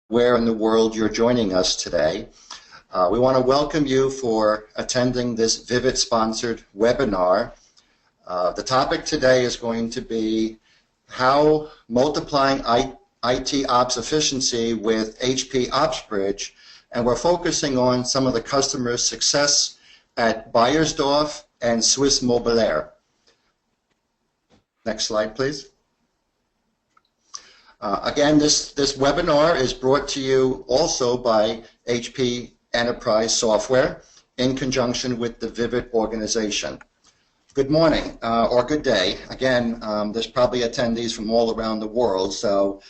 where in the world you're joining us today. We want to welcome you for attending this Vivid-sponsored webinar. The topic today is going to be how multiplying IT ops efficiency with HPE OpsBridge, and we're focusing on some of the customer success at Beiersdorf and Swiss mobiliar. Next slide, please. Again, this webinar is brought to you also by HPE Enterprise Software in conjunction with the Vivid organization. Good morning or good day. Again, there's probably attendees from all around the world. So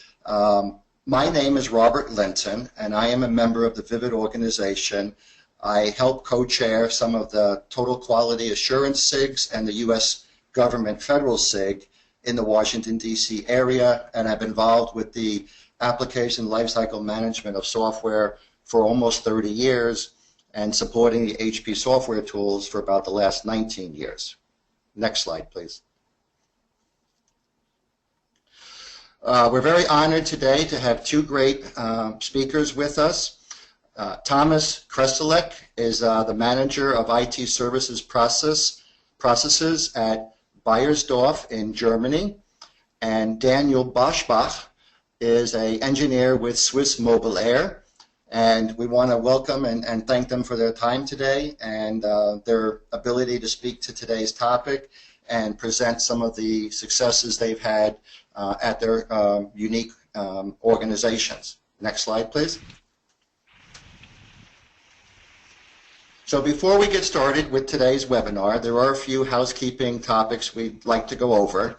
my name is Robert Linton, and I am a member of the Vivid organization. I help co-chair some of the Total Quality Assurance SIGs and the U.S. Government Federal SIG in the Washington, D.C. area, and I've been involved with the application lifecycle management of software for almost 30 years and supporting the HP software tools for about the last 19 years. Next slide, please. We're very honored today to have two great speakers with us. Thomas Kreselek is the manager of IT services processes at Beiersdorf in Germany, and Daniel Boschbach is an engineer with Swiss mobiliar, and we want to welcome and thank them for their time today and their ability to speak to today's topic and present some of the successes they've had at their unique organizations. Next slide, please. So before we get started with today's webinar, there are a few housekeeping topics we'd like to go over.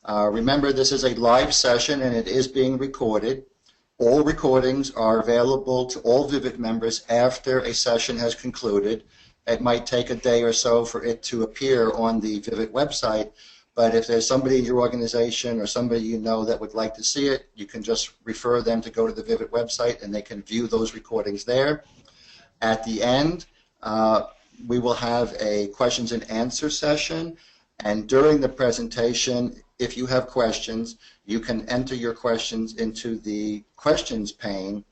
Remember, this is a live session and it is being recorded. All recordings are available to all Vivid members after a session has concluded. It might take a day or so for it to appear on the Vivid website, but if there's somebody in your organization or somebody you know that would like to see it, you can just refer them to go to the Vivid website and they can view those recordings there. At the end, we will have a questions and answer session, and during the presentation, if you have questions, you can enter your questions into the questions pane,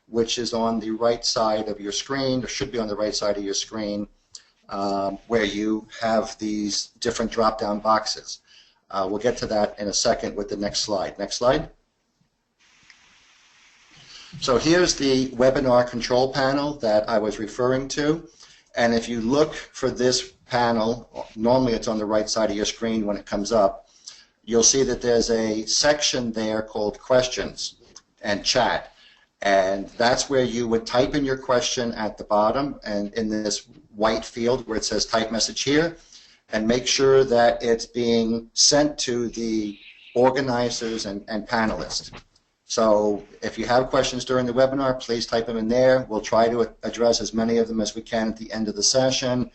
which is on the right side of your screen, or should be on the right side of your screen, where you have these different drop-down boxes. We'll get to that in a second with the next slide. Next slide. So here's the webinar control panel that I was referring to. And if you look for this panel, normally it's on the right side of your screen when it comes up, you'll see that there's a section there called questions and chat. And that's where you would type in your question at the bottom and in this white field where it says type message here, and make sure that it's being sent to the organizers and panelists. So if you have questions during the webinar, please type them in there. We'll try to address as many of them as we can at the end of the session.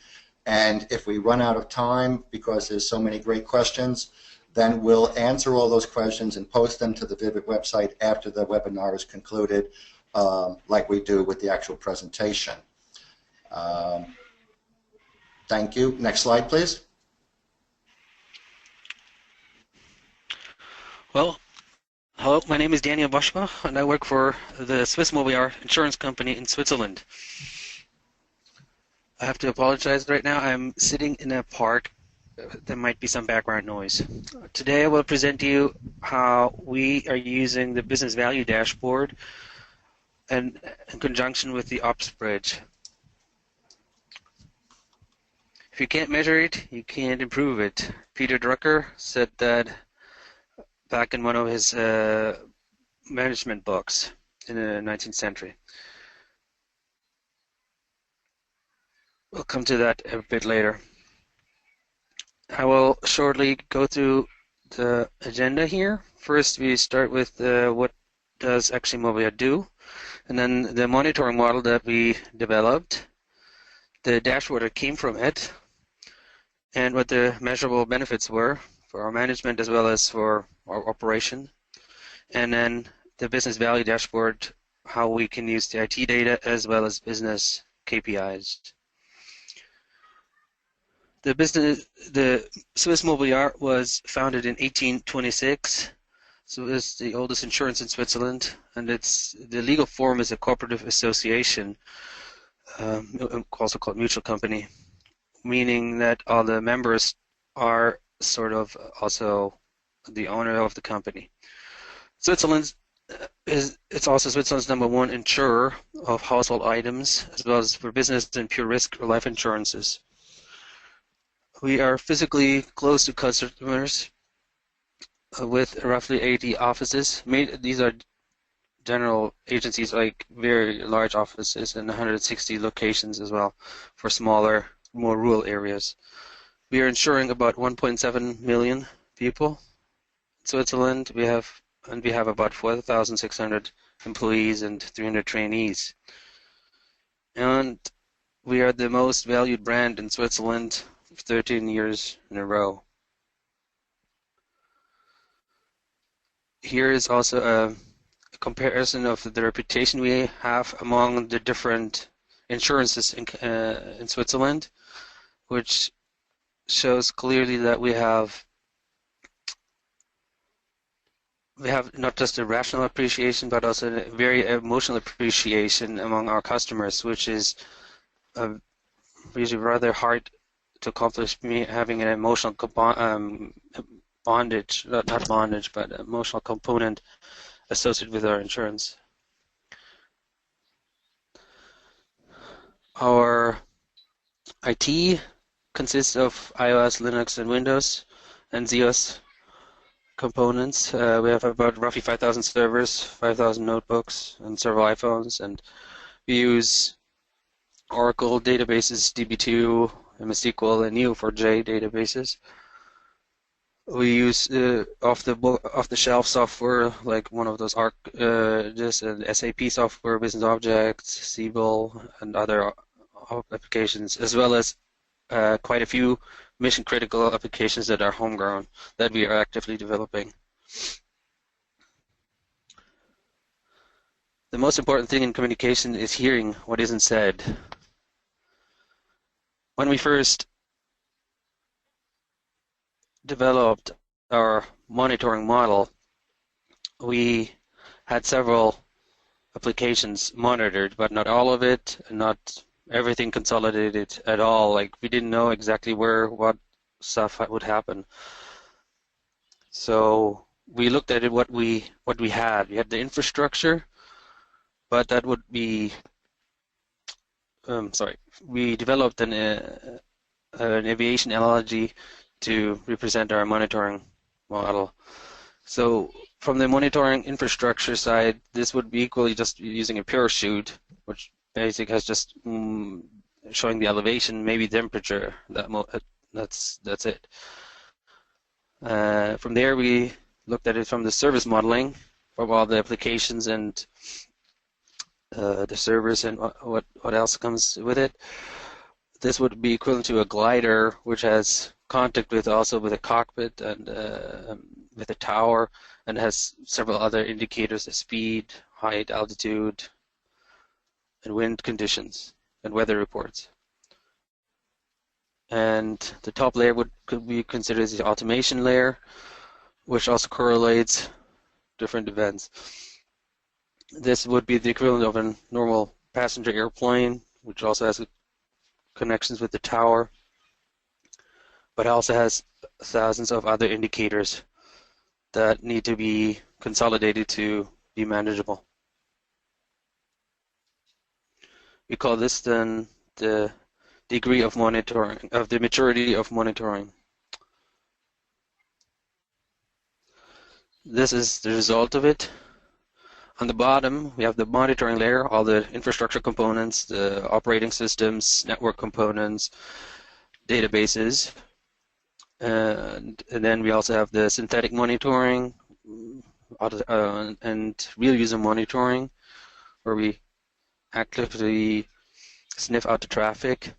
And if we run out of time because there's so many great questions, then we'll answer all those questions and post them to the Vivid website after the webinar is concluded, like we do with the actual presentation. Thank you. Next slide, please. Well, hello, my name is Daniel Boschbach, and I work for the Swiss mobiliar insurance company in Switzerland. I have to apologize right now. I'm sitting in a park. There might be some background noise. Today I will present to you how we are using the business value dashboard and in conjunction with the OpsBridge. If you can't measure it, you can't improve it. Peter Drucker said that back in one of his management books in the 19th century. We'll come to that a bit later. I will shortly go through the agenda here. First, we start with what does actually mobiliar do, and then the monitoring model that we developed, the dashboard that came from it, and what the measurable benefits were for our management as well as for our operation, and then the business value dashboard, how we can use the IT data as well as business KPIs. The Swiss mobiliar was founded in 1826, So it's the oldest insurance in Switzerland, and the legal form is a cooperative association, also called mutual company, meaning that all the members are sort of also the owner of the company. Switzerland's it's also Switzerland's #1 insurer of household items, as well as for business and pure risk life insurances. We are physically close to customers with roughly 80 offices. These are general agencies, like very large offices, and 160 locations as well for smaller, more rural areas. We are insuring about 1.7 million people in Switzerland. We have about 4,600 employees and 300 trainees. And we are the most valued brand in Switzerland for 13 years in a row. Here is also a comparison of the reputation we have among the different insurances in Switzerland, which shows clearly that we have not just a rational appreciation, but also a very emotional appreciation among our customers, which is usually rather hard to accomplish, having an emotional bondage, not bondage, but emotional component associated with our insurance. Our IT consists of iOS, Linux, and Windows, and ZOS components. We have about roughly 5,000 servers, 5,000 notebooks, and several iPhones, and we use Oracle databases, DB2, MS-SQL, and Neo4j databases. We use off-the-shelf software like one of those ArcGIS and SAP software, Business Objects, Siebel, and other applications, as well as quite a few mission-critical applications that are homegrown that we are actively developing. The most important thing in communication is hearing what isn't said. When we first developed our monitoring model, we had several applications monitored, but not all of it, and not everything consolidated at all. Like, we didn't know exactly what stuff would happen. So we looked at what we had. We had the infrastructure, but that would be we developed an aviation analogy to represent our monitoring model. So from the monitoring infrastructure side, this would be equally just using a parachute, which basically has just showing the elevation, maybe temperature. That's it. From there, we looked at it from the service modeling, from all the applications and the servers and what else comes with it. This would be equivalent to a glider, which has contact with a cockpit and with a tower, and has several other indicators of speed, height, altitude, and wind conditions, and weather reports. And the top layer could be considered as the automation layer, which also correlates different events. This would be the equivalent of a normal passenger airplane, which also has connections with the tower, but also has thousands of other indicators that need to be consolidated to be manageable. We call this then the degree of monitoring, of the maturity of monitoring. This is the result of it. On the bottom, we have the monitoring layer, all the infrastructure components, the operating systems, network components, databases. And then we also have the synthetic monitoring and real user monitoring, where we actively sniff out the traffic.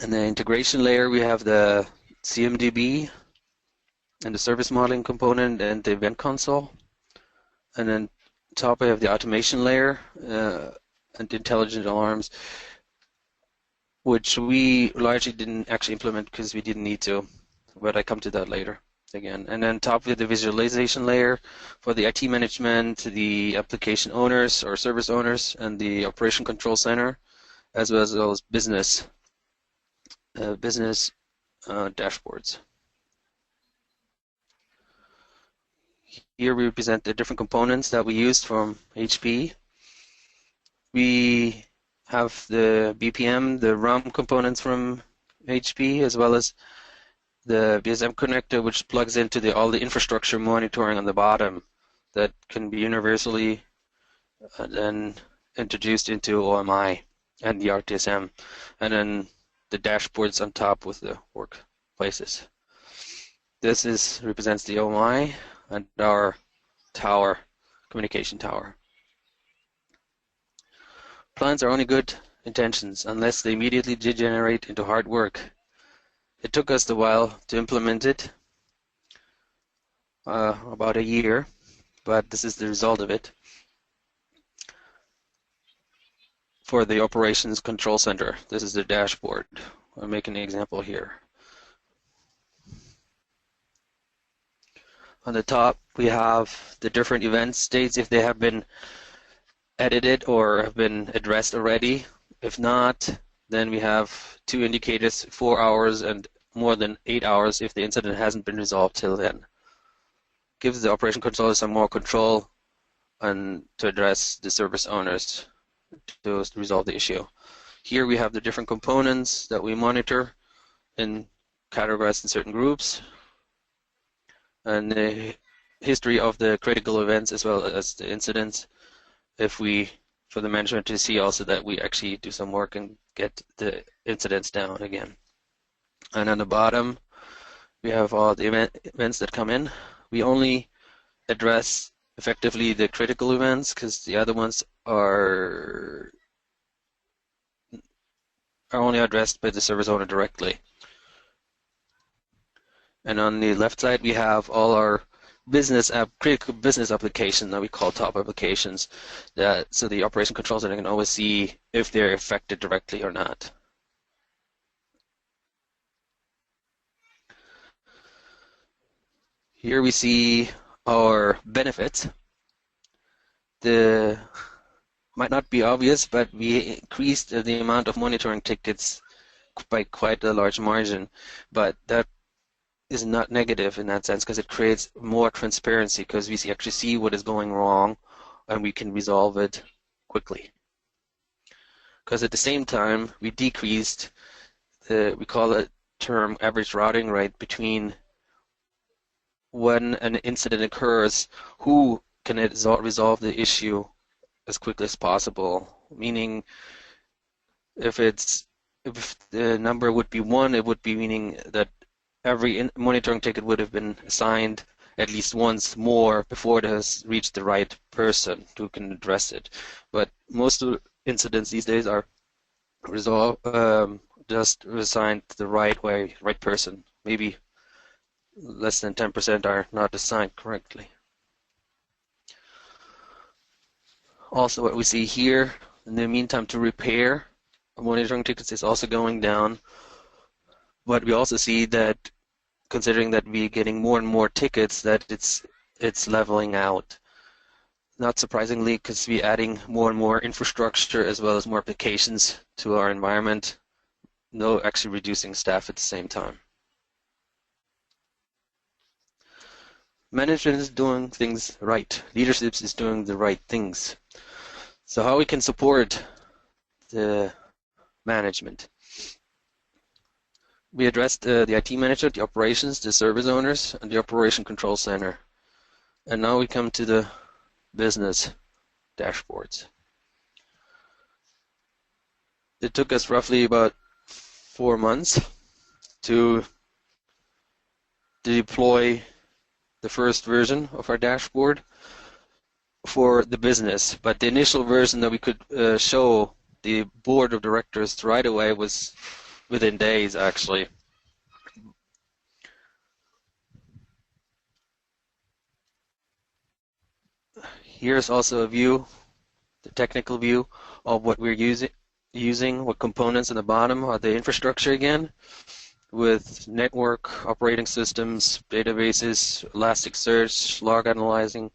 And the integration layer, we have the CMDB and the service modeling component and the event console. And then top we have the automation layer and intelligent alarms, which we largely didn't actually implement because we didn't need to. but I come to that later again. And then top of the visualization layer for the IT management, the application owners or service owners, and the operation control center, as well as business dashboards. Here we present the different components that we used from HPE. We have the BPM, the RAM components from HPE, as well as the BSM connector, which plugs into all the infrastructure monitoring on the bottom that can be universally then introduced into OMI and the RTSM, and then the dashboards on top with the workplaces. This represents the OMI and our tower, communication tower. Plans are only good intentions unless they immediately degenerate into hard work. It took us a while to implement it, about a year, but this is the result of it. For the operations control center, this is the dashboard. I'll make an example here. On the top, we have the different event states if they have been edited or have been addressed already. If not, then we have two indicators, 4 hours and more than 8 hours if the incident hasn't been resolved till then. Gives the operation controller some more control and to address the service owners to resolve the issue. Here we have the different components that we monitor and categorized in certain groups, and the history of the critical events as well as the incidents, for the management to see also that we actually do some work and get the incidents down again. And on the bottom, we have all the events that come in. We only address effectively the critical events because the other ones are only addressed by the service owner directly. And on the left side, we have all our critical business applications that we call top applications, so the operation control center can always see if they're affected directly or not. Here we see our benefits. Might not be obvious, but we increased the amount of monitoring tickets by quite a large margin, but that is not negative in that sense because it creates more transparency because we actually see what is going wrong and we can resolve it quickly. Because at the same time, we decreased we call it term average routing rate between when an incident occurs, who can resolve the issue as quickly as possible. Meaning, if the number would be 1, it would be meaning that every monitoring ticket would have been assigned at least once more before it has reached the right person who can address it. But most of the incidents these days are just assigned the right person. Maybe less than 10% are not assigned correctly. Also, what we see here, in the meantime, to repair monitoring tickets is also going down. But we also see that, considering that we're getting more and more tickets, that it's leveling out. Not surprisingly, because we're adding more and more infrastructure as well as more applications to our environment, no actually reducing staff at the same time. Management is doing things right. Leadership is doing the right things. So how we can support the management? We addressed the IT manager, the operations, the service owners, and the operation control center. And now we come to the business dashboards. It took us roughly about 4 months to deploy the first version of our dashboard for the business. But the initial version that we could show the board of directors right away was within days, actually. Here's also a view, the technical view of what we're using, what components in the bottom are the infrastructure again. with network operating systems, databases, Elasticsearch, log analyzing,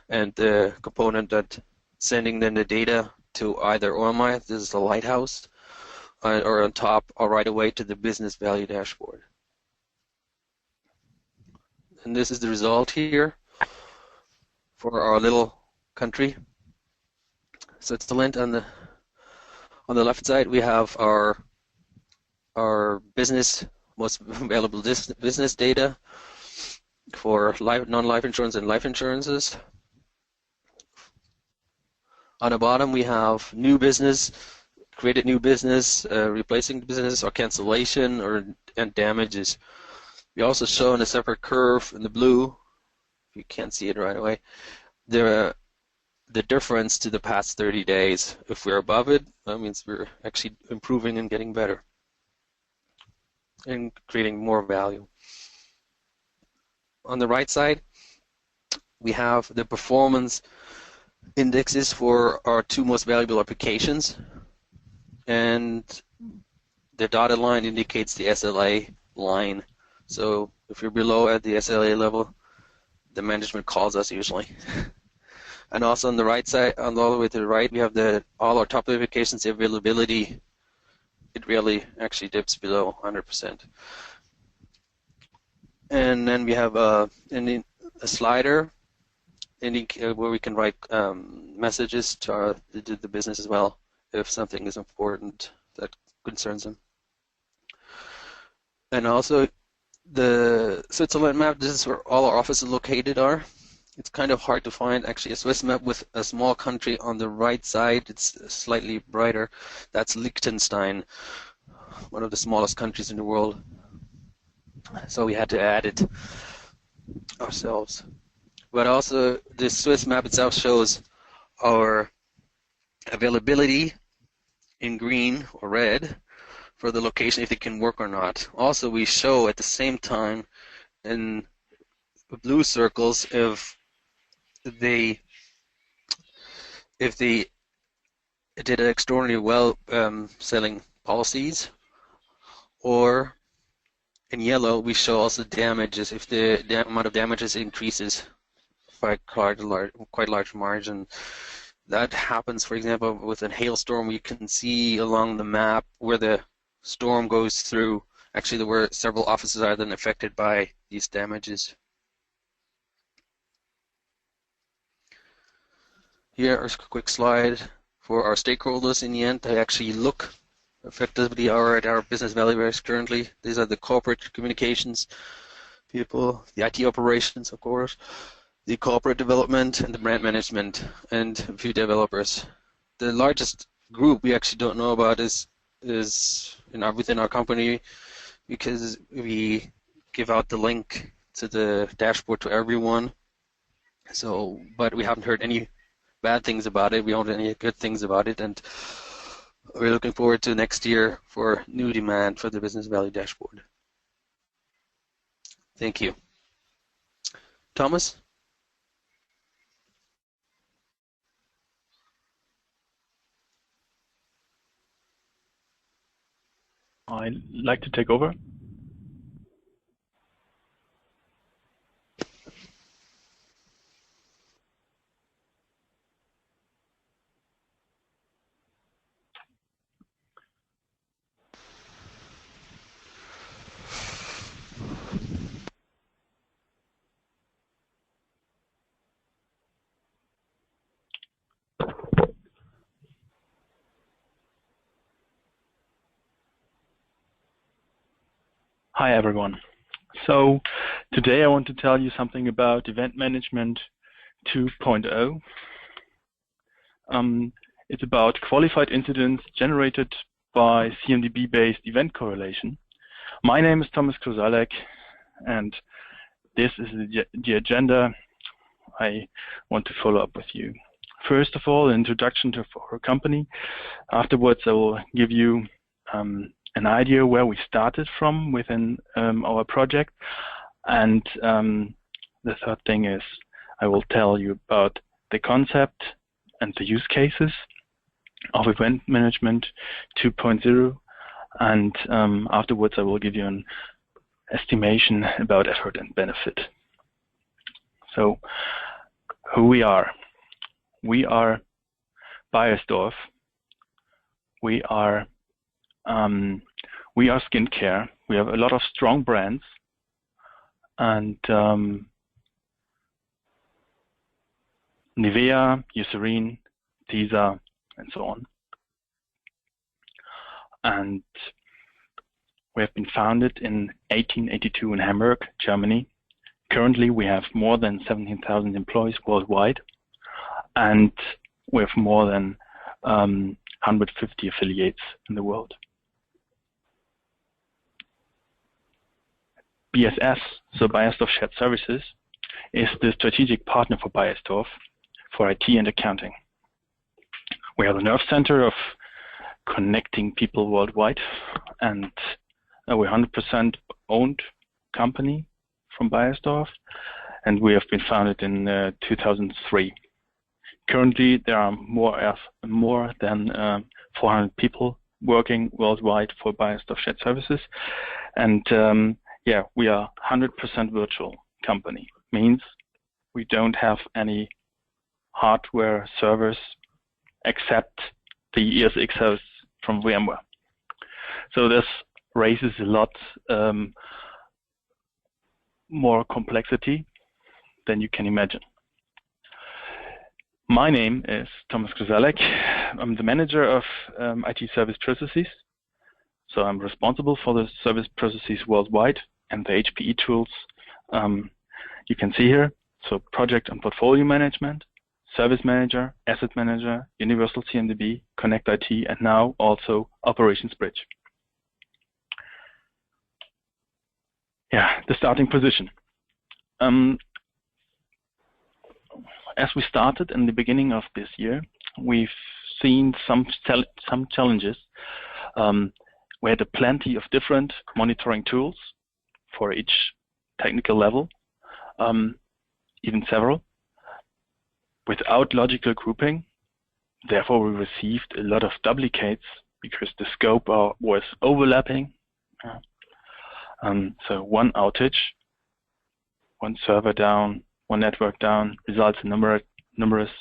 and the component that sending then the data to either OMI, this is the lighthouse, or on top, or right away to the business value dashboard. And this is the result here for our little country, Switzerland. On the left side, we have our business, most available business data for non-life insurance and life insurances. On the bottom, we have new business, created new business, replacing the business, or cancellation, and damages. We also show in a separate curve in the blue, if you can't see it right away, the difference to the past 30 days. If we're above it, that means we're actually improving and getting better and creating more value. On the right side, we have the performance indexes for our two most valuable applications, and the dotted line indicates the SLA line. So if you're below at the SLA level, the management calls us usually. And also on the right side, all the way to the right, we have all our top applications availability. It really actually dips below 100%. And then we have a slider where we can write messages to the business as well if something is important that concerns them. And also the Switzerland map, this is where all our offices located are. It's kind of hard to find actually a Swiss map with a small country on the right side. It's slightly brighter. That's Liechtenstein, one of the smallest countries in the world. So we had to add it ourselves. But also the Swiss map itself shows our availability in green or red for the location, if it can work or not. Also, we show at the same time in the blue circles if they did extraordinarily well selling policies, or in yellow we show also damages if the amount of damages increases by quite large margin. That happens, for example, with a hailstorm. You can see along the map where the storm goes through, actually there were several offices are then affected by these damages. Here is a quick slide for our stakeholders in the end. They actually look effectively at our business value areas currently. These are the corporate communications people, the IT operations, of course, the corporate development, and the brand management, and a few developers. The largest group we actually don't know about is within our company, because we give out the link to the dashboard to everyone. So, but we haven't heard any bad things about it. We don't heard any good things about it, and we're looking forward to next year for new demand for the business value dashboard. Thank you. Thomas? I'd like to take over. Hi everyone. So today I want to tell you something about Event Management 2.0. It's about qualified incidents generated by CMDB-based event correlation. My name is Thomas Kosalek, and this is the agenda I want to follow up with you. First of all, an introduction to our company. Afterwards, I will give you an idea where we started from within our project. And the third thing is I will tell you about the concept and the use cases of Event Management 2.0 and afterwards I will give you an estimation about effort and benefit. So, who we are. We are Beiersdorf. We are skincare. We have a lot of strong brands, and Nivea, Eucerin, Tisa, and so on. And we have been founded in 1882 in Hamburg, Germany. Currently, we have more than 17,000 employees worldwide, and we have more than 150 affiliates in the world. BSS, so Beiersdorf Shared Services, is the strategic partner for Beiersdorf for IT and accounting. We are the nerve center of connecting people worldwide, and we're 100% owned company from Beiersdorf, and we have been founded in 2003. Currently, there are more than 400 people working worldwide for Beiersdorf Shared Services, and yeah, we are 100% virtual company. Means we don't have any hardware servers except the ESX hosts from VMware. So this raises a lot more complexity than you can imagine. My name is Thomas Kruzalek. I'm the manager of IT service processes. So I'm responsible for the service processes worldwide and the HPE tools you can see here. So project and portfolio management, service manager, asset manager, universal CMDB, Connect IT, and now also operations bridge. Yeah, the starting position. As we started in the beginning of this year, we've seen some challenges. We had plenty of different monitoring tools for each technical level, even several, without logical grouping. Therefore, we received a lot of duplicates because the scope was overlapping. So one outage, one server down, one network down results in numerous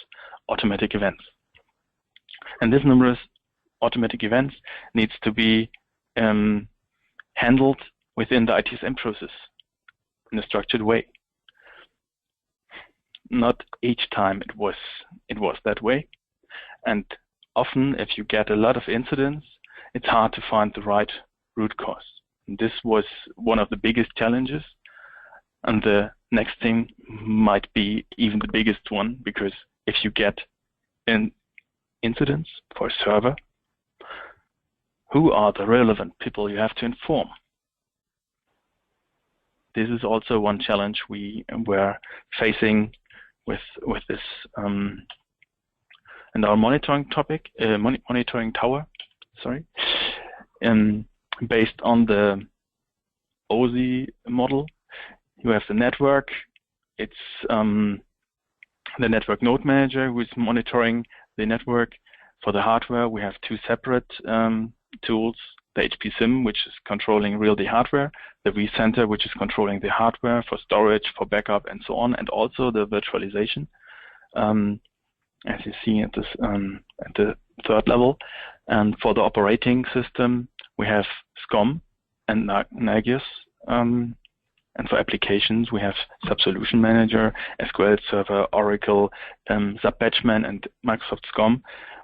automatic events. And this numerous automatic events needs to be handled within the ITSM process in a structured way. Not each time it was that way, and often if you get a lot of incidents, it's hard to find the right root cause. And this was one of the biggest challenges, and the next thing might be even the biggest one, because if you get an incidents for a server, who are the relevant people you have to inform? This is also one challenge we were facing with this and our monitoring topic, monitoring tower, sorry, based on the OSI model. You have the network. It's the network node manager who is monitoring the network. For the hardware, we have two separate tools: the HP SIM, which is controlling really hardware, the vCenter, which is controlling the hardware for storage, for backup, and so on, and also the virtualization, as you see at this at the third level. And for the operating system, we have SCOM and Nagios. And for applications, we have SAP Solution Manager, SQL Server, Oracle, SAP Batchman, and Microsoft SCOM,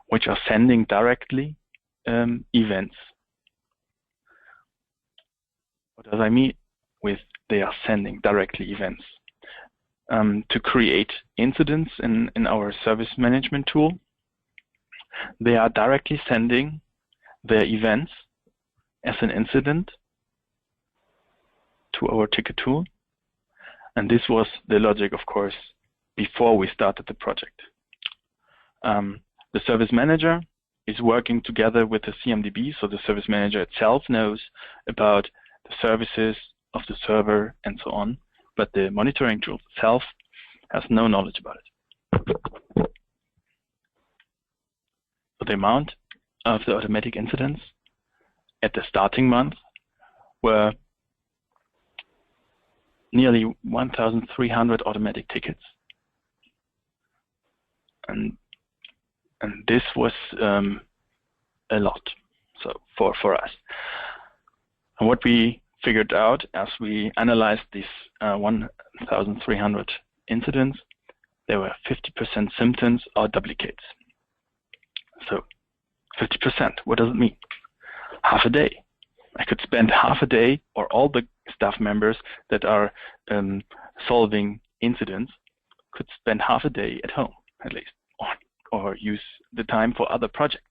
which are sending directly events. What does I mean with they are sending directly events? To create incidents in our service management tool, they are directly sending their events as an incident to our ticket tool. And this was the logic, of course, before we started the project. The service manager is working together with the CMDB, so the service manager itself knows about the services of the server and so on, but the monitoring tool itself has no knowledge about it. So the amount of the automatic incidents at the starting month were nearly 1,300 automatic tickets, and this was a lot. So for us, and what we figured out as we analyzed these 1,300 incidents, there were 50% symptoms or duplicates. So 50%, what does it mean? Half a day. I could spend half a day, or all the staff members that are solving incidents could spend half a day at home, at least, or use the time for other projects,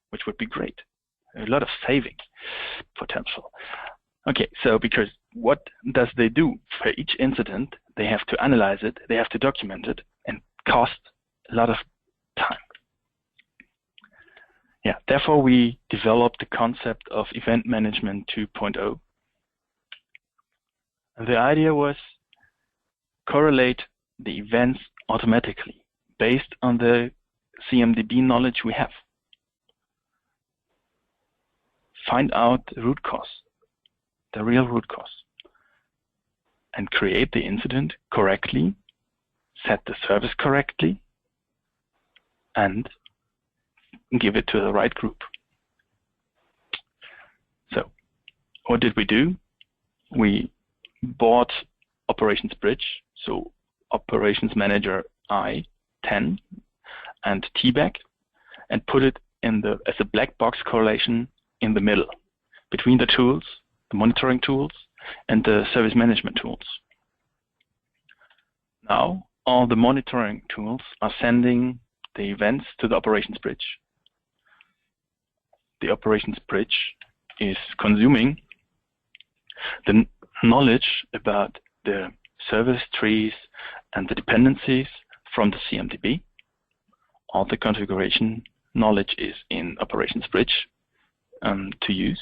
which would be great. A lot of saving potential. Okay, so because what does they do for each incident? They have to analyze it, they have to document it, and cost a lot of time. Yeah, therefore we developed the concept of Event Management 2.0. And the idea was correlate the events automatically based on the CMDB knowledge we have. Find out the root cause, the real root cause, and create the incident correctly, set the service correctly, and give it to the right group. So what did we do? We bought OpsBridge, so Operations Manager I-10 and TBAC, and put it in as a black box correlation in the middle, between the tools, the monitoring tools, and the service management tools. Now, all the monitoring tools are sending the events to the Operations Bridge. The Operations Bridge is consuming the knowledge about the service trees and the dependencies from the CMDB. All the configuration knowledge is in Operations Bridge to use.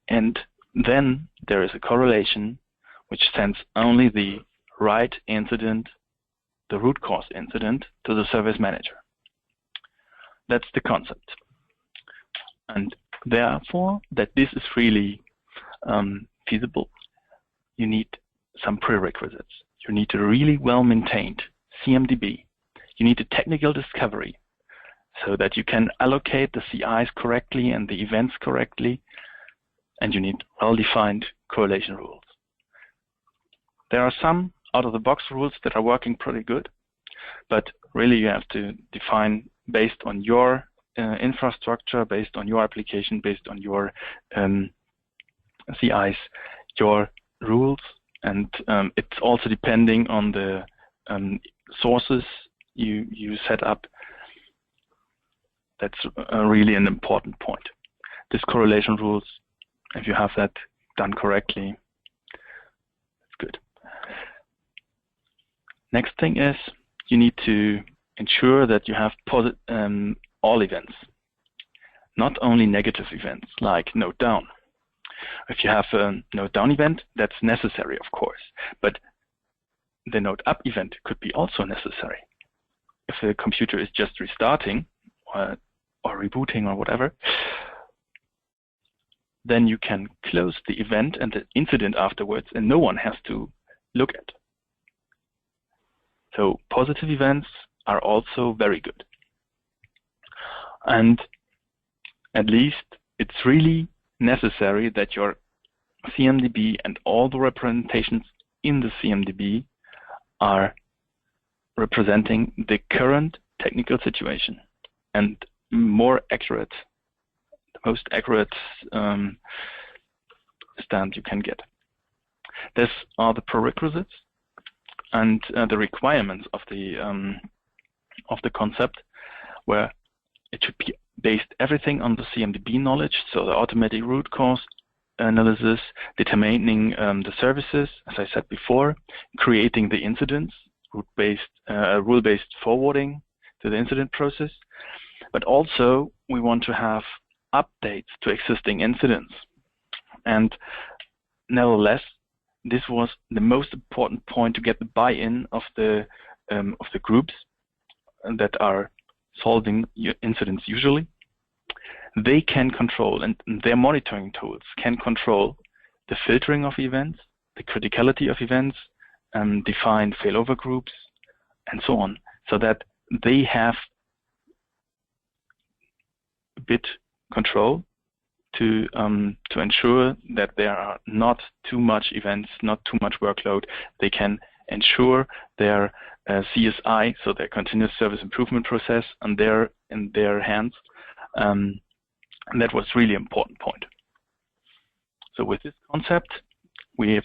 And then there is a correlation which sends only the right incident, the root cause incident, to the service manager. That's the concept. And therefore, that this is really feasible, you need some prerequisites. You need a really well-maintained CMDB. You need a technical discovery so that you can allocate the CIs correctly and the events correctly, and you need well-defined correlation rules. There are some out-of-the-box rules that are working pretty good, but really you have to define based on your infrastructure, based on your application, based on your CIs, your rules, and it's also depending on the sources you set up. That's really an important point. This correlation rules, if you have that done correctly, it's good. Next thing is you need to ensure that you have all events, not only negative events like note down. If you have a note down event, that's necessary, of course, but the note up event could be also necessary. If the computer is just restarting or rebooting or whatever, then you can close the event and the incident afterwards, and no one has to look at. So positive events are also very good. And at least it's really necessary that your CMDB and all the representations in the CMDB are representing the current technical situation and more accurate, the most accurate stand you can get. These are the prerequisites and the requirements of the concept, where it should be based everything on the CMDB knowledge, so the automatic root cause analysis, determining the services, as I said before, creating the incidents, rule-based forwarding to the incident process, but also we want to have updates to existing incidents. And nevertheless, this was the most important point to get the buy-in of the groups that are solving incidents usually. they can control, and their monitoring tools can control the filtering of events, the criticality of events, define failover groups, and so on, so that they have a bit control to ensure that there are not too much events, not too much workload. They can ensure their CSI, so their continuous service improvement process, in their hands. And that was really important point. So with this concept, we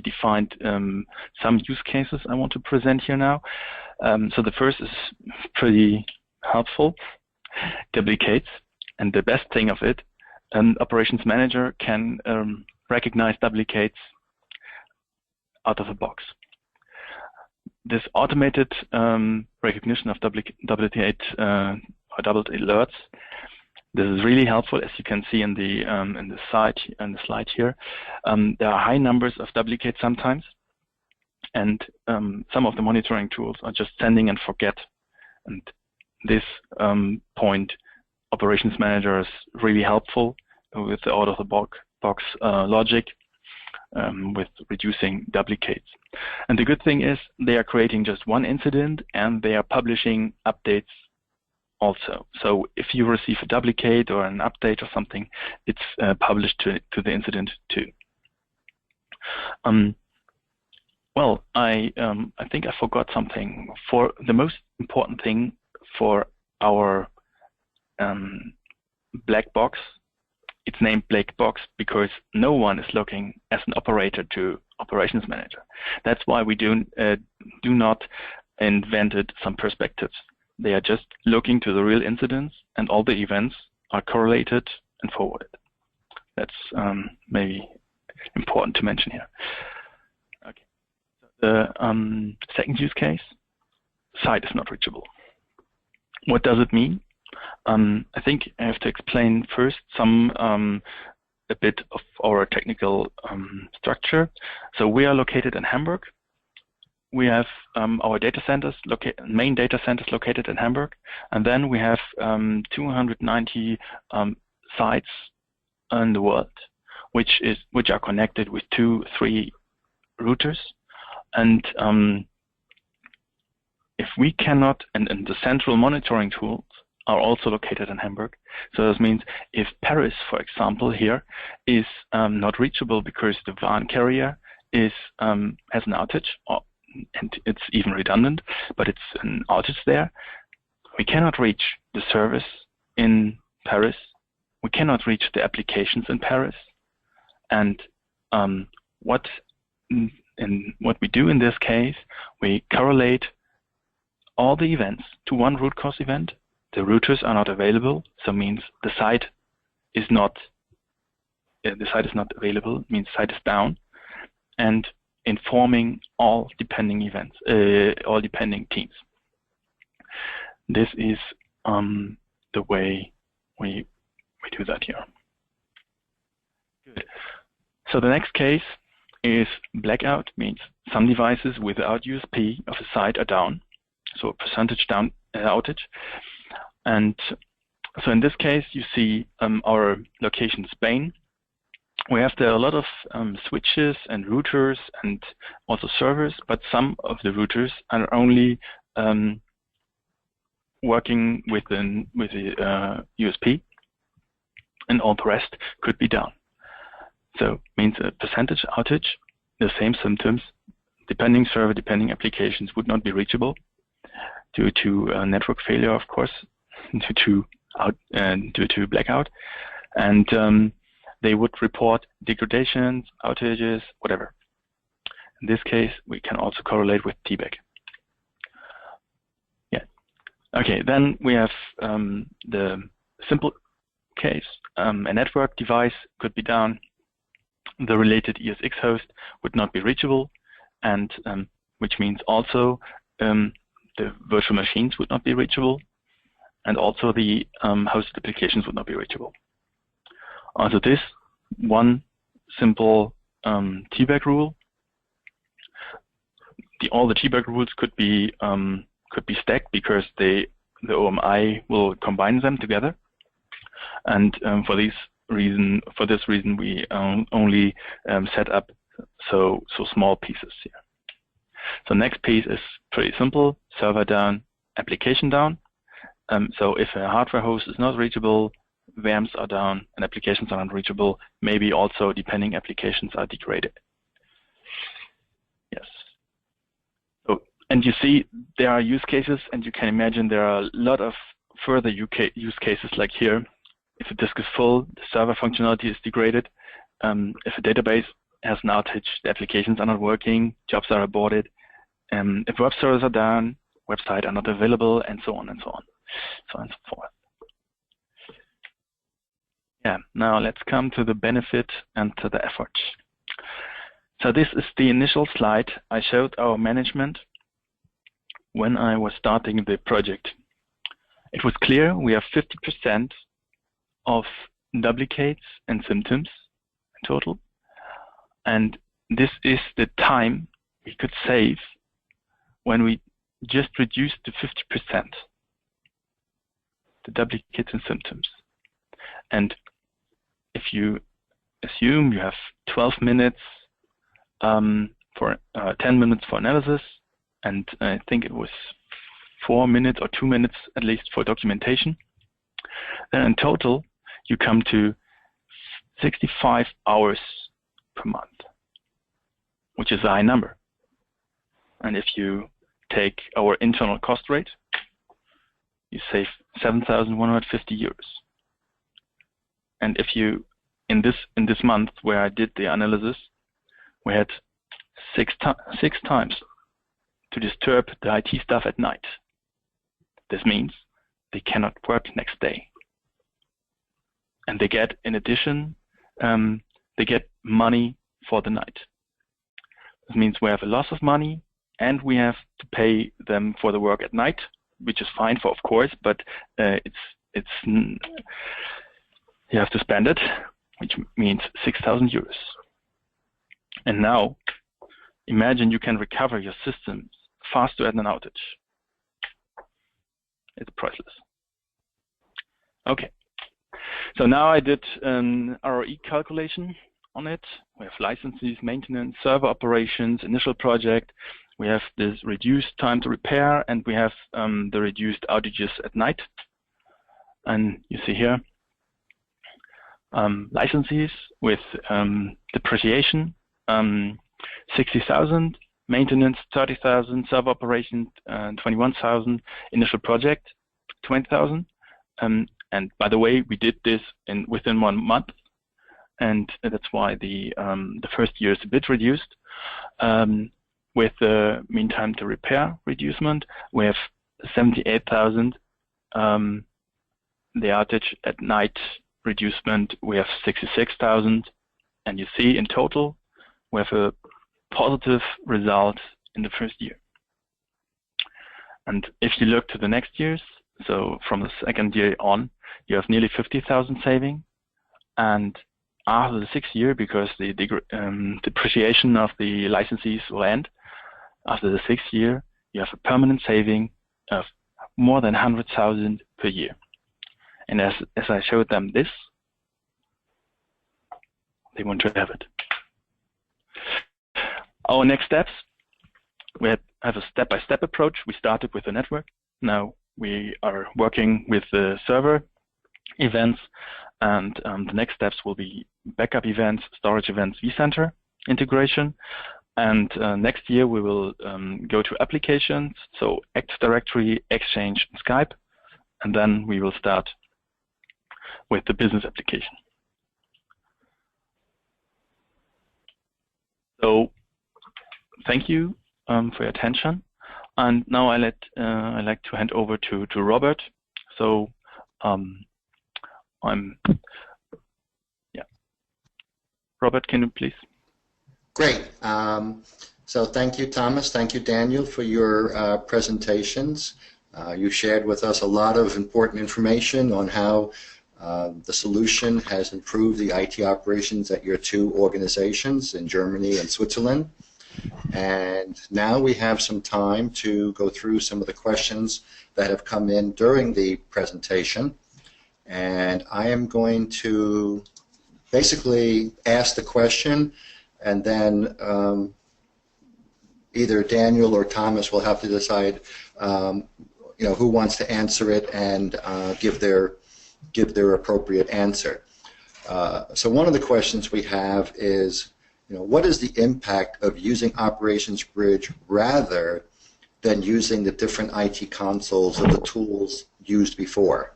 defined some use cases I want to present here now. So the first is pretty helpful, duplicates, and the best thing of it, an operations manager can recognize duplicates out of the box. This automated recognition of duplicate or doubled alerts, this is really helpful, as you can see in the slide here. There are high numbers of duplicates sometimes, and some of the monitoring tools are just sending and forget. And this point, operations manager is really helpful with the out-of-the-box logic, with reducing duplicates. And the good thing is they are creating just one incident and they are publishing updates also. So if you receive a duplicate or an update or something, it's published to the incident too. Well, I think I forgot something. For the most important thing for our black box, it's named black box because no one is looking as an operator to operations manager. That's why we do not invented some perspectives. They are just looking to the real incidents, and all the events are correlated and forwarded. That's maybe important to mention here. Okay. So the second use case, site is not reachable. What does it mean? I think I have to explain first a bit of our technical structure. So we are located in Hamburg. We have our data centers, main data centers located in Hamburg, and then we have 290 sites in the world, which are connected with 2-3 routers. And if we cannot, and the central monitoring tools are also located in Hamburg. So this means if Paris, for example, here is not reachable because the WAN carrier has an outage, and it's even redundant, but it's an outage there, we cannot reach the service in Paris. We cannot reach the applications in Paris. And what we do in this case, we correlate all the events to one root cause event. The routers are not available, so means the site is not available, means site is down, and informing all depending events, all depending teams. This is the way we do that here. Good. So the next case is blackout, means some devices without USP of a site are down, so a percentage down outage. And so in this case, you see our location Spain. We have there a lot of switches and routers and also servers, but some of the routers are only working with the USP, and all the rest could be down. So means a percentage outage, the same symptoms, depending server, depending applications would not be reachable due to network failure, of course, due to blackout, and they would report degradations, outages, whatever. In this case, we can also correlate with TBAC. Yeah. Okay, then we have the simple case. A network device could be down. The related ESX host would not be reachable, and which means also the virtual machines would not be reachable, and also the hosted applications would not be reachable. Also, this one simple TBAC rule. All the TBAC rules could be stacked because the OMI will combine them together. And for this reason, we only set up so small pieces here. So next piece is pretty simple: server down, application down. So if a hardware host is not reachable, VMs are down and applications are not reachable. Maybe also depending applications are degraded. Yes. So, and you see there are use cases, and you can imagine there are a lot of further use cases like here. If a disk is full, the server functionality is degraded. If a database has an outage, the applications are not working, jobs are aborted. If web servers are down, websites are not available, and so on and so on. So on and so forth. Yeah, now let's come to the benefit and to the effort. So this is the initial slide I showed our management when I was starting the project. It was clear we have 50% of duplicates and symptoms in total. And this is the time we could save when we just reduced to 50% the duplicates and symptoms. And if you assume you have 12 minutes for 10 minutes for analysis, and I think it was 4 minutes or 2 minutes at least for documentation, then in total you come to 65 hours per month, which is a high number. And if you take our internal cost rate, you save 7,150 euros. And if you, in this month where I did the analysis, we had six times to disturb the IT staff at night. This means they cannot work next day. And they get, in addition, they get money for the night. This means we have a loss of money, and we have to pay them for the work at night, which is fine for, of course, but it's you have to spend it, which means 6,000 euros. And now, imagine you can recover your systems faster at an outage. It's priceless. Okay, so now I did an ROE calculation on it. We have licenses, maintenance, server operations, initial project. We have this reduced time to repair, and we have the reduced outages at night. And you see here, licenses with depreciation, 60,000, maintenance 30,000, server operations 21,000, initial project 20,000. And by the way, we did this within 1 month, and that's why the first year is a bit reduced. With the mean time to repair reducement, we have 78,000. The outage at night reducement, we have 66,000. And you see in total, we have a positive result in the first year. And if you look to the next years, so from the second year on, you have nearly 50,000 saving. And after the 6th year, because the depreciation of the licenses will end, after the 6th year, you have a permanent saving of more than 100,000 per year. And as I showed them this, they want to have it. Our next steps, we have a step-by-step approach. We started with the network. Now we are working with the server events, and the next steps will be backup events, storage events, vCenter integration. And next year we will go to applications, so Active Directory, Exchange, and Skype. And then we will start with the business application. So thank you for your attention. And now I like to hand over to Robert. So Robert, can you please? Great. So thank you, Thomas. Thank you, Daniel, for your presentations. You shared with us a lot of important information on how the solution has improved the IT operations at your 2 organizations in Germany and Switzerland. And now we have some time to go through some of the questions that have come in during the presentation. And I am going to basically ask the question, and then either Daniel or Thomas will have to decide, who wants to answer it and give their appropriate answer. So one of the questions we have is, what is the impact of using Operations Bridge rather than using the different IT consoles or the tools used before?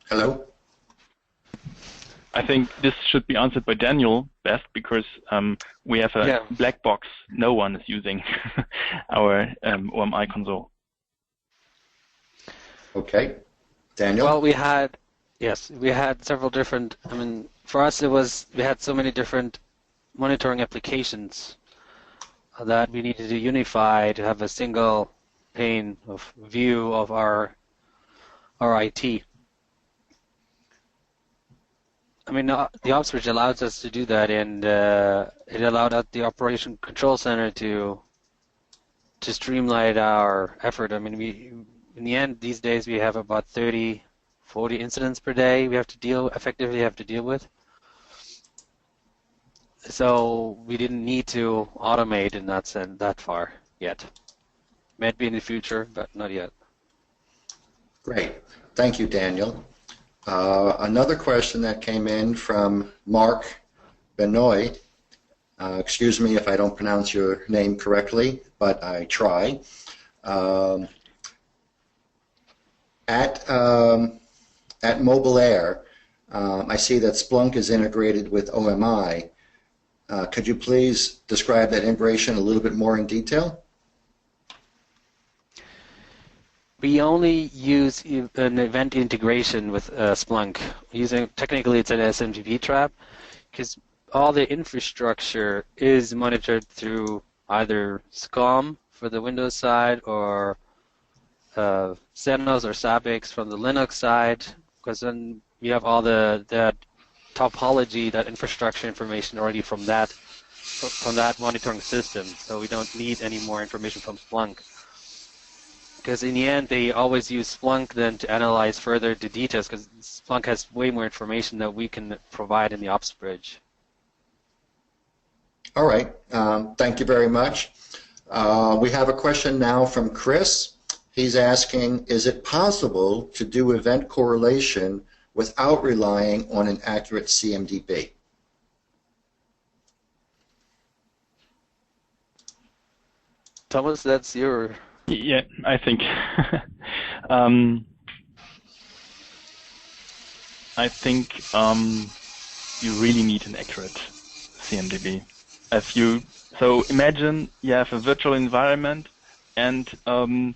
Hello? I think this should be answered by Daniel best, because we have a black box. No one is using our OMI console. Okay. Daniel? Well, we had several different, for us we had so many different monitoring applications that we needed to unify to have a single pane of view of our IT. The OpsBridge allows us to do that, and it allowed the Operation Control Center to streamline our effort. In the end, these days we have about 30, 40 incidents per day we have to effectively deal with. So we didn't need to automate in that sense that far yet. Might be in the future, but not yet. Great. Thank you, Daniel. Another question that came in from Mark Benoit. Excuse me if I don't pronounce your name correctly, but I try. At mobiliar, I see that Splunk is integrated with OMI. Could you please describe that integration a little bit more in detail? We only use an event integration with Splunk. Technically it's an SMTP trap, because all the infrastructure is monitored through either SCOM for the Windows side or Xenos or Zabbix from the Linux side, because then you have all the topology, that infrastructure information already from that monitoring system. So we don't need any more information from Splunk. Because in the end, they always use Splunk then to analyze further the details, because Splunk has way more information that we can provide in the OpsBridge. All right. Thank you very much. We have a question now from Chris. He's asking, is it possible to do event correlation without relying on an accurate CMDB? Thomas, that's your... Yeah, I think you really need an accurate CMDB. So imagine you have a virtual environment, and on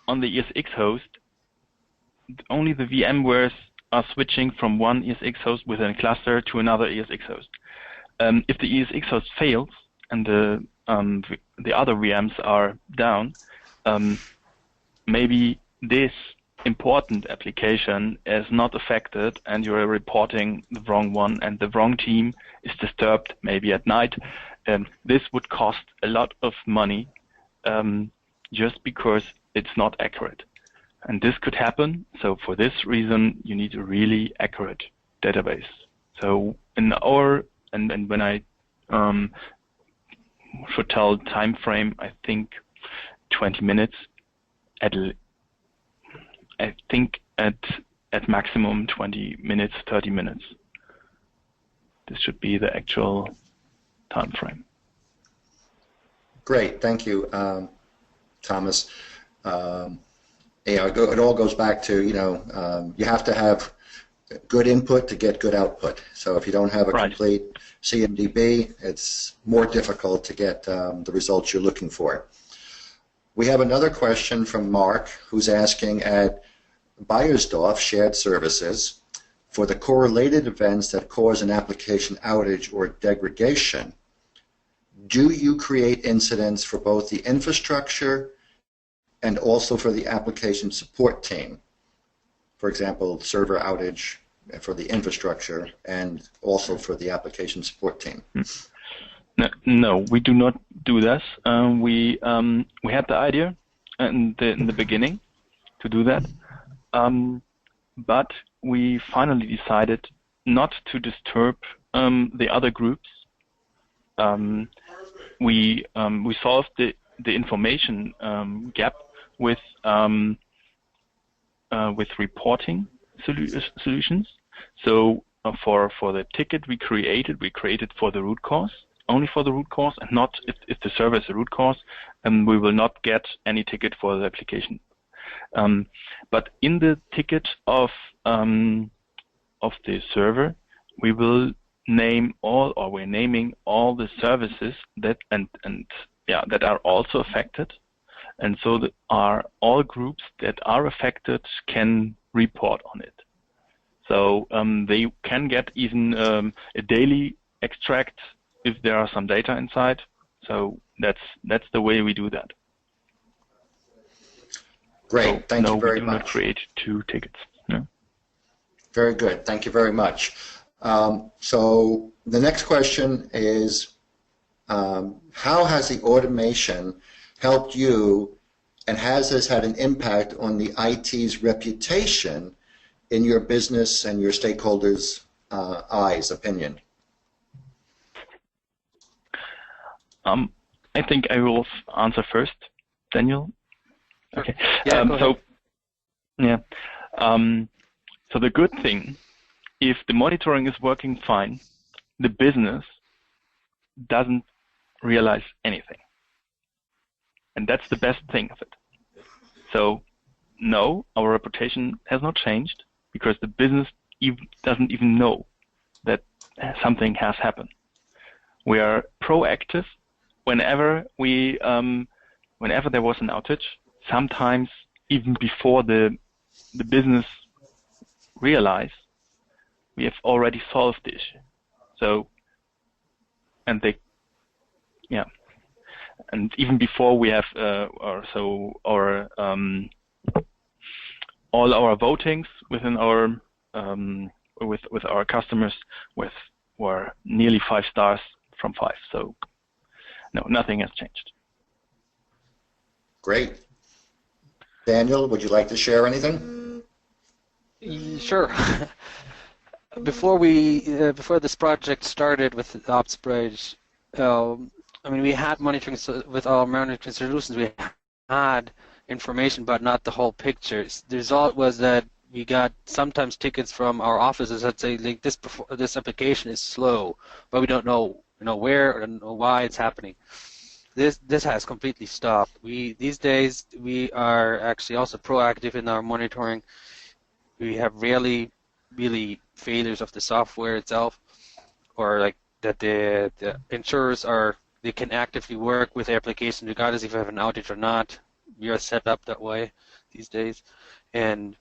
the ESX host, only the VMwares are switching from one ESX host within a cluster to another ESX host. If the ESX host fails and the other VMs are down, maybe this important application is not affected, and you are reporting the wrong one, and the wrong team is disturbed maybe at night. This would cost a lot of money just because it's not accurate. And this could happen. So for this reason, you need a really accurate database. So in and when I should tell time frame, I think 20 minutes. I think at maximum 20 minutes, 30 minutes. This should be the actual time frame. Great, thank you, Thomas. It all goes back to, you have to have good input to get good output. So if you don't have a complete CMDB, it's more difficult to get the results you're looking for. We have another question from Mark, who's asking, at Beiersdorf shared services, for the correlated events that cause an application outage or degradation, do you create incidents for both the infrastructure and also for the application support team? For example, server outage for the infrastructure and also for the application support team. No, we do not do this. We had the idea in the beginning to do that, but we finally decided not to disturb the other groups. We solved the information gap with reporting solutions. So for the ticket we created for the root cause, only for the root cause, and not if the server is the root cause, and we will not get any ticket for the application. But in the ticket of the server, we will name all, or we're naming all the services that that are also affected, and so that all groups that are affected can report on it. So they can get even a daily extract if there are some data inside. So that's the way we do that. Great, thank you very we do much. Not create 2 tickets. No. Very good, thank you very much. So the next question is, how has the automation helped you, and has this had an impact on the IT's reputation in your business and your stakeholders' opinion? I think I will answer first, Daniel. Okay. Yeah, So the good thing, if the monitoring is working fine, the business doesn't realize anything. And that's the best thing of it. So no, our reputation has not changed because the business doesn't even know that something has happened. We are proactive whenever whenever there was an outage, sometimes even before the business realize, we have already solved the issue. So, and even before we have all our votings within our with our customers were nearly 5 stars from 5. So no, nothing has changed. Great. Daniel, would you like to share anything? Sure. Before this project started with OpsBridge, I mean, we had monitoring with our monitoring solutions. We had information, but not the whole picture. The result was that we got sometimes tickets from our offices that say, like, this application is slow, but we don't know, where or why it's happening. This has completely stopped. These days we are actually also proactive in our monitoring. We have rarely really failures of the software itself, or like that the insurers they can actively work with the application regardless if you have an outage or not. We are set up that way these days, and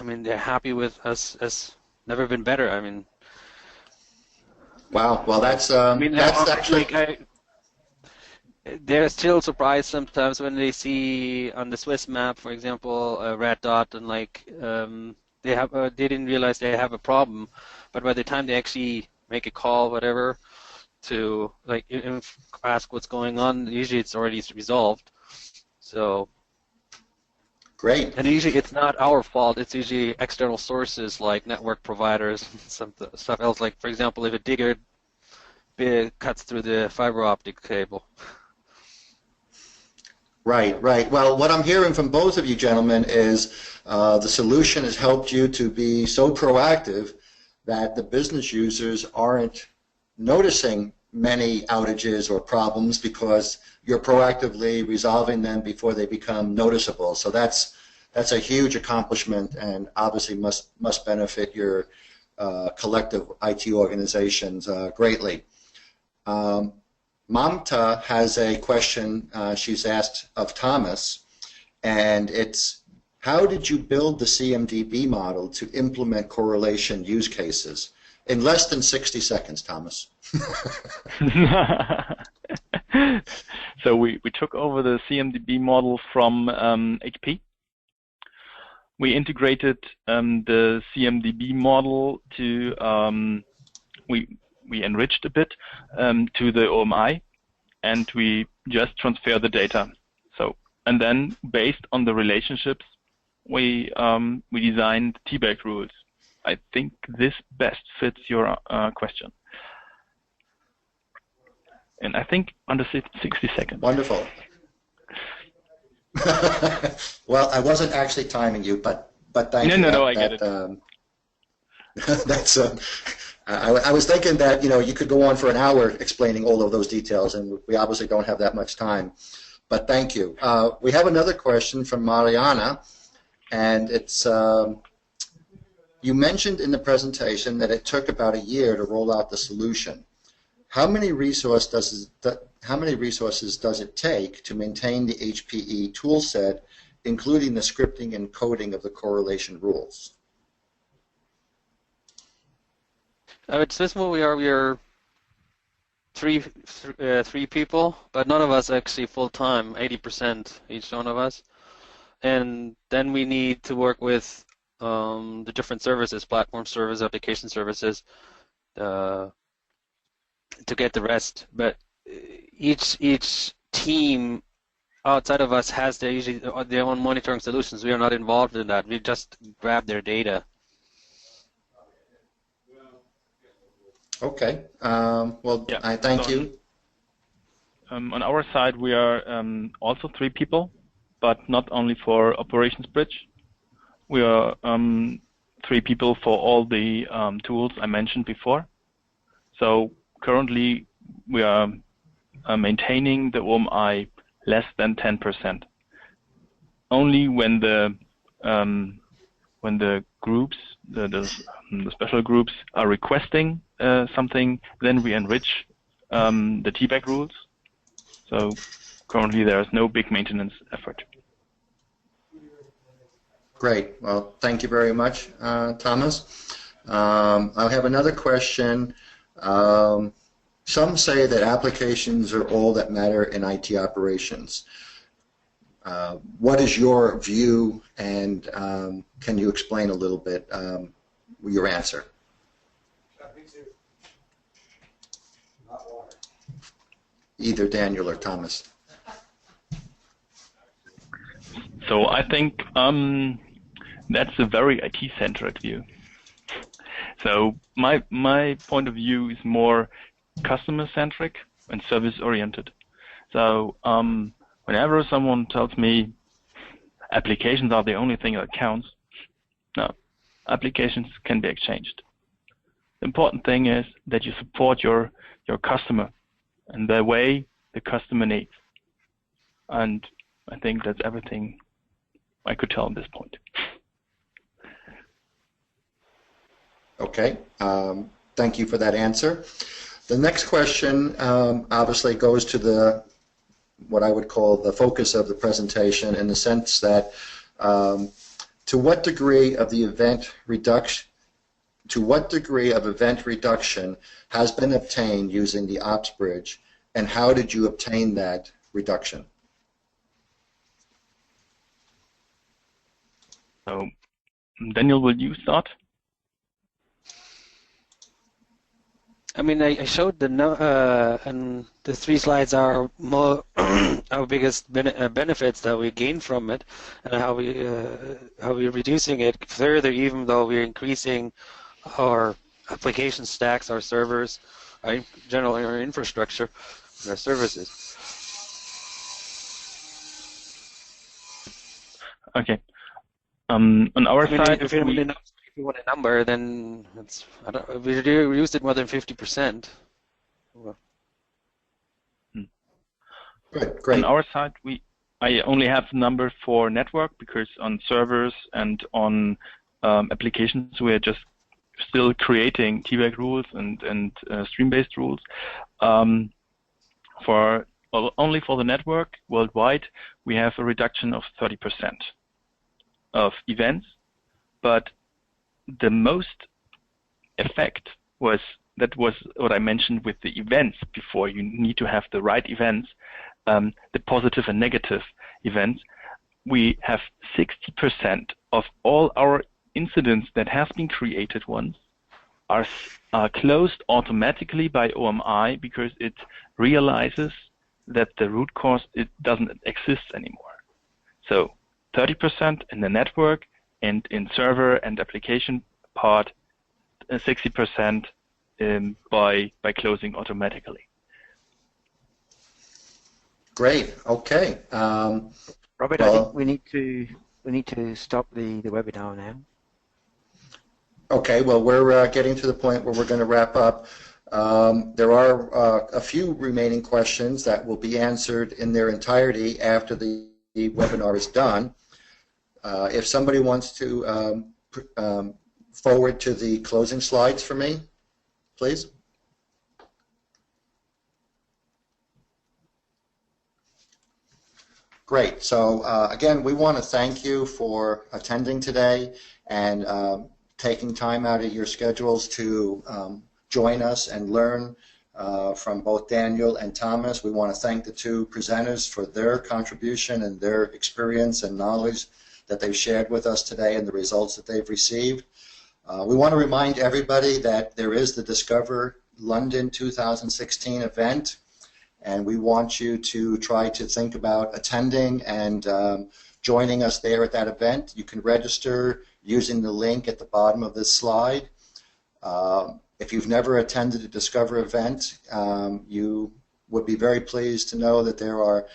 I mean they're happy with us. As never been better. I mean. Wow. Well, that's actually. They're still surprised sometimes when they see on the Swiss map, for example, a red dot, and they didn't realize they have a problem, but by the time they actually make a call, whatever, to ask what's going on, usually it's already resolved. So. Great. And usually it's not our fault. It's usually external sources like network providers, some stuff else. Like, for example, if a digger cuts through the fiber optic cable. Right. Well, what I'm hearing from both of you gentlemen is the solution has helped you to be so proactive that the business users aren't noticing many outages or problems because you're proactively resolving them before they become noticeable. So that's a huge accomplishment, and obviously must benefit your collective IT organizations greatly. Mamta has a question she's asked of Thomas, and it's, how did you build the CMDB model to implement correlation use cases? In less than 60 seconds, Thomas. So we took over the CMDB model from HP. We integrated the CMDB model to we enriched a bit to the OMI, and we just transfer the data. So, and then based on the relationships, we designed T-bag rules. I think this best fits your question. And I think under 60 seconds. Wonderful. Well, I wasn't actually timing you, but thank you. No, I get it. That's. I was thinking that you could go on for an hour explaining all of those details, and we obviously don't have that much time. But thank you. We have another question from Mariana, and it's. You mentioned in the presentation that it took about a year to roll out the solution. How many resources does it take to maintain the HPE toolset, including the scripting and coding of the correlation rules? At Sysmo, we are three people, but none of us actually full time. 80% each one of us, and then we need to work with the different services, platform service, application services, to get the rest. But each team outside of us has usually their own monitoring solutions. We are not involved in that. We just grab their data. Okay. Well, yeah. I thank you. On our side, we are also 3 people, but not only for Operations Bridge. We are 3 people for all the tools I mentioned before. So currently, we are maintaining the OMI less than 10%. Only when the groups, the special groups, are requesting something, then we enrich the T-bag rules. So currently, there is no big maintenance effort. Great. Well, thank you very much, Thomas. I have another question. Some say that applications are all that matter in IT operations. What is your view, and can you explain a little bit your answer? Either Daniel or Thomas. So I think that's a very IT-centric view. So my point of view is more customer-centric and service-oriented. So whenever someone tells me applications are the only thing that counts, no, applications can be exchanged. The important thing is that you support your customer and the way the customer needs. And I think that's everything I could tell at this point. Okay, thank you for that answer. The next question obviously goes to what I would call the focus of the presentation, in the sense that to what degree of event reduction has been obtained using the OpsBridge, and how did you obtain that reduction? So, Daniel, will you start? I mean, I showed and the 3 slides are more our biggest benefits that we gain from it, and how we're reducing it further, even though we're increasing our application stacks, our servers, our infrastructure, and our services. Okay. On our side, if you want a number, then we reduced it more than 50%. Well. Great. On our side, I only have the number for network, because on servers and on applications we are just still creating T-bag rules and stream-based rules. Only for the network worldwide, we have a reduction of 30% of events, but the most effect was what I mentioned with the events before. You need to have the right events, the positive and negative events. We have 60% of all our incidents that have been created once are closed automatically by OMI, because it realizes that the root cause, it doesn't exist anymore. So 30% in the network, and in server and application part, 60% by closing automatically. Great. Okay. Robert, I think we need to stop the webinar now. Okay. Well, we're getting to the point where we're going to wrap up. There are a few remaining questions that will be answered in their entirety after the webinar is done. If somebody wants to forward to the closing slides for me, please. Great. So again, we want to thank you for attending today and taking time out of your schedules to join us and learn from both Daniel and Thomas. We want to thank the two presenters for their contribution and their experience and knowledge that they've shared with us today and the results that they've received. We want to remind everybody that there is the Discover London 2016 event, and we want you to try to think about attending and joining us there at that event. You can register using the link at the bottom of this slide. If you've never attended a Discover event, you would be very pleased to know that there are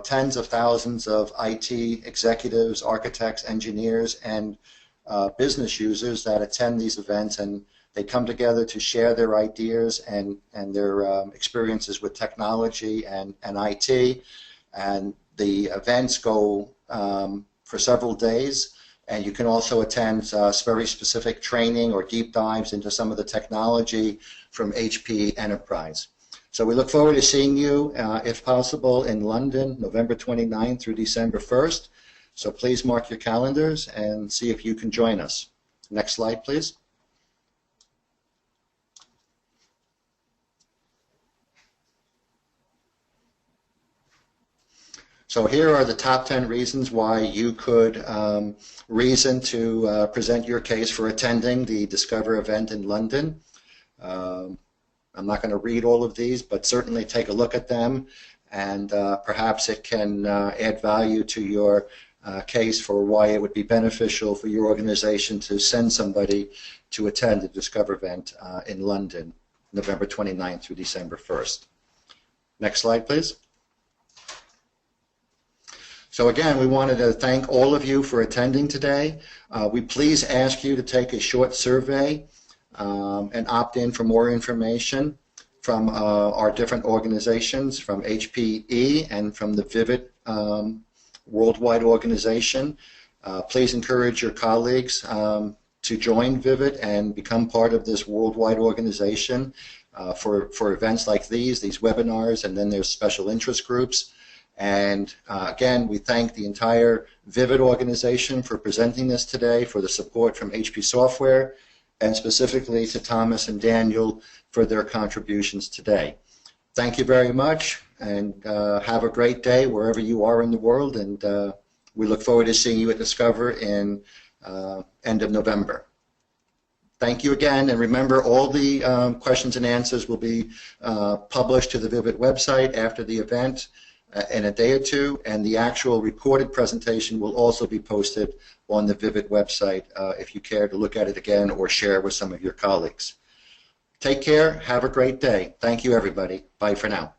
tens of thousands of IT executives, architects, engineers, and business users that attend these events, and they come together to share their ideas and their experiences with technology and IT. And the events go for several days, and you can also attend very specific training or deep dives into some of the technology from HPE Enterprise. So we look forward to seeing you, if possible, in London, November 29th through December 1st. So please mark your calendars and see if you can join us. Next slide, please. So here are the top 10 reasons why you could reason to present your case for attending the Discover event in London. I'm not going to read all of these, but certainly take a look at them, and perhaps it can add value to your case for why it would be beneficial for your organization to send somebody to attend the Discover event in London, November 29th through December 1st. Next slide, please. So again, we wanted to thank all of you for attending today. We please ask you to take a short survey and opt in for more information from our different organizations, from HPE and from the Vivid worldwide organization. Please encourage your colleagues to join Vivid and become part of this worldwide organization for events like these webinars, and then there's special interest groups. And again, we thank the entire Vivid organization for presenting this today, for the support from HP Software, and specifically to Thomas and Daniel for their contributions today. Thank you very much, and have a great day wherever you are in the world, and we look forward to seeing you at Discover in end of November. Thank you again, and remember, all the questions and answers will be published to the Vivid website after the event in a day or two, and the actual recorded presentation will also be posted on the Vivid website if you care to look at it again or share with some of your colleagues. Take care. Have a great day. Thank you, everybody. Bye for now.